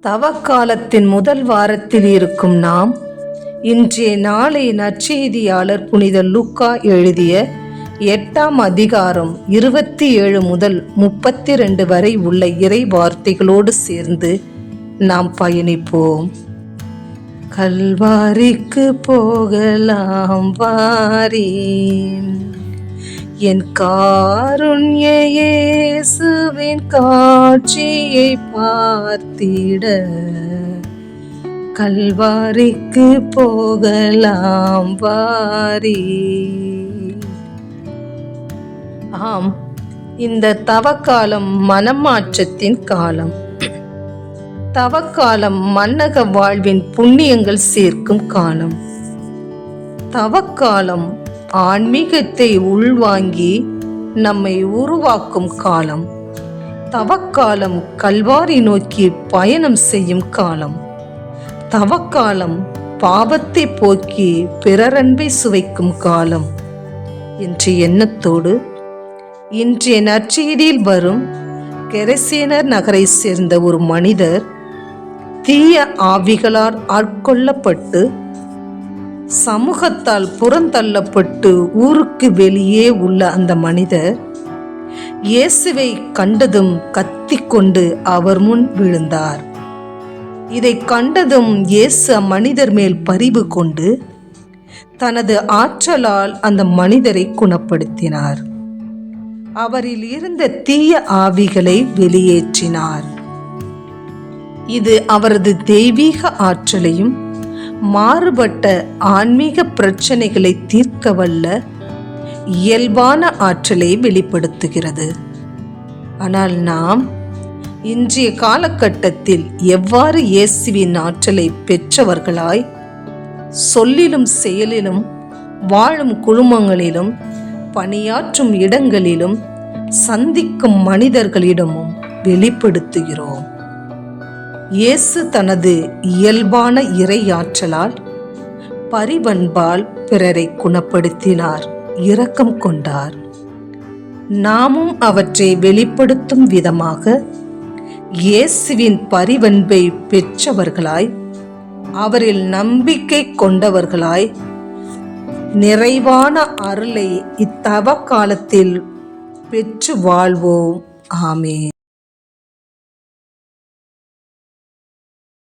தவக்காலத்தின் முதல் வாரத்தில் இருக்கும் நாம் இன்றைய நாளை நற்செய்தியாளர் புனித லூக்கா எழுதிய 8ஆம் அதிகாரம் 27 முதல் 32 வரை உள்ள இறை வார்த்தைகளோடு சேர்ந்து நாம் பயணிப்போம். கல்வாரிக்கு போகலாம் வாரி, என் காருண்ய இயேசுவின் காட்சியை பார்த்திட கல்வாரிக்கு போகலாம் வாரி. ஆம், இந்த தவக்காலம் மனமாற்றத்தின் காலம். தவக்காலம் மன்னக வாழ்வின் புண்ணியங்கள் சேர்க்கும் காலம். தவக்காலம் ஆன்மீகத்தை உள்வாங்கி நம்மை உருவாக்கும் காலம். தவக்காலம் கல்வாரி நோக்கி பயணம் செய்யும் காலம். தவக்காலம் பாவத்தை போக்கி பிறரன்பை சுவைக்கும் காலம் என்ற எண்ணத்தோடு இன்றைய நற்செய்தியில் வரும் கெரசேனர் நகரை சேர்ந்த ஒரு மனிதர் தீய ஆவிகளால் ஆட்கொள்ளப்பட்டு சமூகத்தால் புறந்தள்ளப்பட்டு ஊருக்கு வெளியே உள்ள அந்த மனிதர் இயேசுவை கண்டதும் கத்திக்கொண்டு அவர் முன் விழுந்தார். இதை கண்டதும் இயேசு அம்மனிதர் மேல் பரிவு கொண்டு தனது ஆற்றலால் அந்த மனிதரை குணப்படுத்தினார். அவரில் இருந்த தீய ஆவிகளை வெளியேற்றினார். இது அவரது தெய்வீக ஆற்றலையும் மாறுபட்ட ஆன்மீக பிரச்சனைகளை தீர்க்க வல்ல இயல்பான ஆற்றலை வெளிப்படுத்துகிறது. ஆனால் நாம் இன்றைய காலகட்டத்தில் எவ்வாறு இயேசுவின் ஆற்றலை பெற்றவர்களாய் சொல்லிலும் செயலிலும் வாழும் குழுமங்களிலும் பணியாற்றும் இடங்களிலும் சந்திக்கும் மனிதர்களிடமும் வெளிப்படுத்துகிறோம்? இயேசு தனது இயல்பான இறையாற்றலால் பரிவன்பால் பிறரை குணப்படுத்தினார், இரக்கம் கொண்டார். நாமும் அவற்றை வெளிப்படுத்தும் விதமாக இயேசுவின் பரிவன்பை பெற்றவர்களாய், அவரில் நம்பிக்கை கொண்டவர்களாய் நிறைவான அருளை இத்தவ காலத்தில் பெற்று வாழ்வோம். ஆமென்.